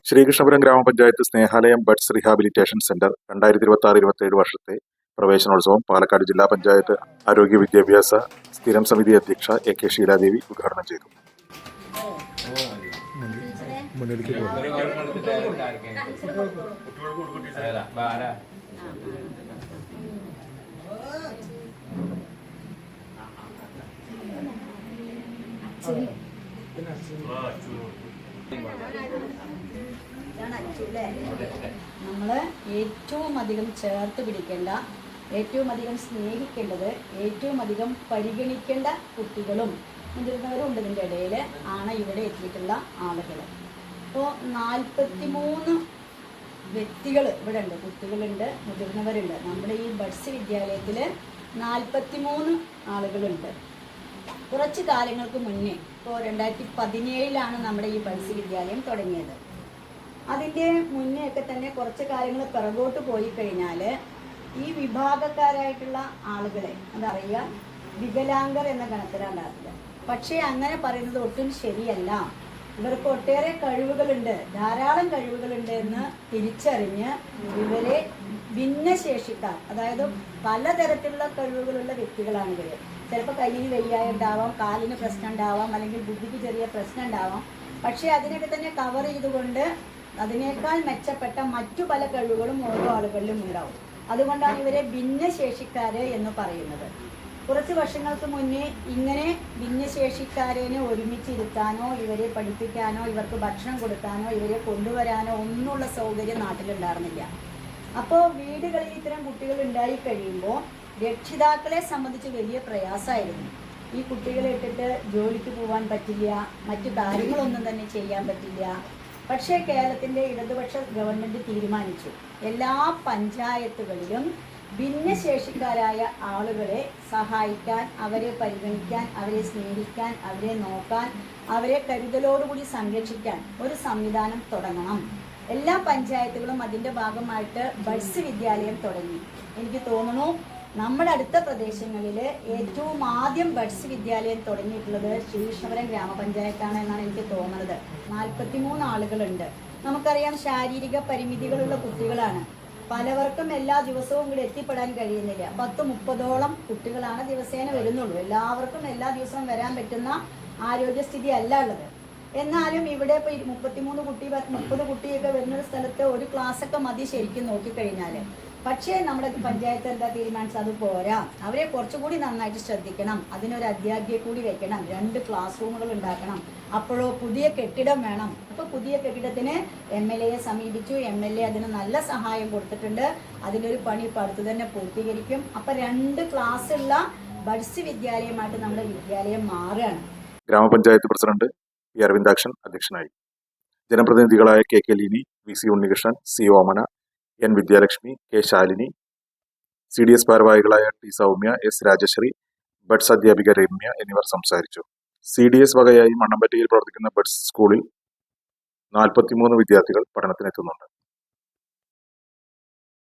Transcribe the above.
ശ്രീകൃഷ്ണപുരം ഗ്രാമപഞ്ചായത്ത് Snehalayam buds rehabilitation centre 2026-27 വർഷത്തെ പ്രവേശനോത്സവം പാലക്കാട് ജില്ലാ പഞ്ചായത്ത് ആരോഗ്യ വിദ്യാഭ്യാസ സ്ഥിരം സമിതി അധ്യക്ഷ AK ഷീലാദേവി ഉദ്ഘാടനം ചെയ്തു. നമ്മൾ ഏറ്റവും അധികം ചേർത്ത് പിടിക്കേണ്ട, ഏറ്റവും അധികം സ്നേഹിക്കേണ്ടത്, ഏറ്റവും അധികം പരിഗണിക്കേണ്ട കുട്ടികളും മുതിർന്നവരും ഉണ്ട്. ഇതിൻ്റെ ഇടയിൽ ആണ് ഇവിടെ എത്തിയിട്ടുള്ള ആളുകൾ. അപ്പോൾ 43 വ്യക്തികൾ ഇവിടെ ഉണ്ട്. കുട്ടികളുണ്ട്, മുതിർന്നവരുണ്ട്. നമ്മുടെ ഈ ബഡ്സ് വിദ്യാലയത്തിൽ 43 ആളുകളുണ്ട്. കുറച്ച് കാലങ്ങൾക്ക് മുന്നേ, ഇപ്പോൾ 2017 നമ്മുടെ ഈ ബഡ്സ് വിദ്യാലയം തുടങ്ങിയത്. അതിൻ്റെ മുന്നേ ഒക്കെ തന്നെ കുറച്ച് കാര്യങ്ങൾ പിറകോട്ട് പോയി കഴിഞ്ഞാൽ ഈ വിഭാഗക്കാരായിട്ടുള്ള ആളുകളെ അതറിയുക വികലാംഗർ എന്ന ഗണത്തിലുണ്ടാവില്ല. പക്ഷേ അങ്ങനെ പറയുന്നത് ഒട്ടും ശരിയല്ല. ഇവർക്ക് ഒട്ടേറെ കഴിവുകളുണ്ട്, ധാരാളം കഴിവുകളുണ്ട് എന്ന് തിരിച്ചറിഞ്ഞ് ഇവരെ ഭിന്നശേഷിക്കാർ, അതായത് പലതരത്തിലുള്ള കഴിവുകളുള്ള വ്യക്തികളാണ് ഇവർ. ചിലപ്പോൾ കയ്യിന് വയ്യായ ഉണ്ടാവാം, കാലിന് പ്രശ്നം ഉണ്ടാവാം, അല്ലെങ്കിൽ ബുദ്ധിക്ക് ചെറിയ പ്രശ്നം ഉണ്ടാവാം. പക്ഷേ അതിനൊക്കെ തന്നെ കവർ ചെയ്തുകൊണ്ട് അതിനേക്കാൾ മെച്ചപ്പെട്ട മറ്റു പല കഴിവുകളും ഓരോ ആളുകളിലും ഉണ്ടാവും. അതുകൊണ്ടാണ് ഇവരെ ഭിന്നശേഷിക്കാര് എന്ന് പറയുന്നത്. കുറച്ച് വർഷങ്ങൾക്ക് മുന്നേ ഇങ്ങനെ ഭിന്നശേഷിക്കാരനെ ഒരുമിച്ചിരുത്താനോ ഇവരെ പഠിപ്പിക്കാനോ ഇവർക്ക് ഭക്ഷണം കൊടുക്കാനോ ഇവരെ കൊണ്ടുവരാനോ ഒന്നുമുള്ള സൗകര്യം നാട്ടിലുണ്ടായിരുന്നില്ല. അപ്പോൾ വീടുകളിൽ ഇത്തരം കുട്ടികൾ ഉണ്ടായി കഴിയുമ്പോൾ രക്ഷിതാക്കളെ സംബന്ധിച്ച് വലിയ പ്രയാസമായിരുന്നു. ഈ കുട്ടികളെ ഇട്ടിട്ട് ജോലിക്ക് പോകാൻ പറ്റില്ല, മറ്റു കാര്യങ്ങളൊന്നും തന്നെ ചെയ്യാൻ പറ്റില്ല. പക്ഷേ കേരളത്തിൻ്റെ ഇടതുപക്ഷ ഗവൺമെൻറ് തീരുമാനിച്ചു എല്ലാ പഞ്ചായത്തുകളിലും ഭിന്നശേഷിക്കാരായ ആളുകളെ സഹായിക്കാൻ, അവരെ പരിഗണിക്കാൻ, അവരെ സ്നേഹിക്കാൻ, അവരെ നോക്കാൻ, അവരെ കരുതലോടുകൂടി സംരക്ഷിക്കാൻ ഒരു സംവിധാനം തുടങ്ങണം. എല്ലാ പഞ്ചായത്തുകളും അതിൻ്റെ ഭാഗമായിട്ട് ബഡ്സ് വിദ്യാലയം തുടങ്ങി. എനിക്ക് തോന്നുന്നു നമ്മുടെ അടുത്ത പ്രദേശങ്ങളിൽ ഏറ്റവും ആദ്യം ബഡ്സ് വിദ്യാലയം തുടങ്ങിയിട്ടുള്ളത് ശ്രീകൃഷ്ണപുരം ഗ്രാമപഞ്ചായത്താണ് എന്നാണ് എനിക്ക് തോന്നുന്നത്. 43 ആളുകളുണ്ട്. നമുക്കറിയാം ശാരീരിക പരിമിതികളുള്ള കുട്ടികളാണ്. പലവർക്കും എല്ലാ ദിവസവും ഇവിടെ എത്തിപ്പെടാൻ കഴിയുന്നില്ല. 10-30ഓളം കുട്ടികളാണ് ദിവസേന വരുന്നുള്ളൂ. എല്ലാവർക്കും എല്ലാ ദിവസവും വരാൻ പറ്റുന്ന ആരോഗ്യസ്ഥിതി അല്ല ഉള്ളത്. എന്നാലും ഇവിടെ ഇപ്പോൾ 30 കുട്ടിയൊക്കെ വരുന്നൊരു സ്ഥലത്ത് ഒരു ക്ലാസ്സൊക്കെ മതി ശരിക്കും നോക്കിക്കഴിഞ്ഞാൽ. പക്ഷേ നമ്മുടെ പഞ്ചായത്ത് എന്താ തീരുമാനിച്ചത്? അത് പോരാ, അവരെ കുറച്ചുകൂടി നന്നായിട്ട് ശ്രദ്ധിക്കണം. അതിനൊരു അധ്യാപികയെ കൂടി വെക്കണം, 2 ക്ലാസ് റൂമുകൾ ഉണ്ടാക്കണം. അപ്പോഴോ പുതിയ കെട്ടിടം വേണം. അപ്പോൾ പുതിയ കെട്ടിടത്തിന് MLAയെ സമീപിച്ചു. MLA അതിന് നല്ല സഹായം കൊടുത്തിട്ടുണ്ട്. അതിനൊരു പണി ഇപ്പോൾ അടുത്ത് തന്നെ പൂർത്തീകരിക്കും. അപ്പോൾ 2 ക്ലാസ്സുള്ള ബഡ്സ് വിദ്യാലയമായിട്ട് നമ്മുടെ വിദ്യാലയം മാറുകയാണ്. ഗ്രാമപഞ്ചായത്ത് പ്രസിഡന്റ് പി അരവിന്ദാക്ഷൻ അധ്യക്ഷനായി. ജനപ്രതിനിധികളായ KK Leeni, VC Unnikrishnan, C Omana, N Vidyalakshmi, K Shalini, CDS ഭാരവാഹികളായ T Soumya, S Rajasree, buds അധ്യാപിക രമ്യ എന്നിവർ സംസാരിച്ചു. CDS വകയായി മണ്ണമ്പറ്റയിൽ പ്രവർത്തിക്കുന്ന ബഡ്സ് സ്കൂളിൽ 43 വിദ്യാർത്ഥികൾ പഠനത്തിനെത്തുന്നുണ്ട്.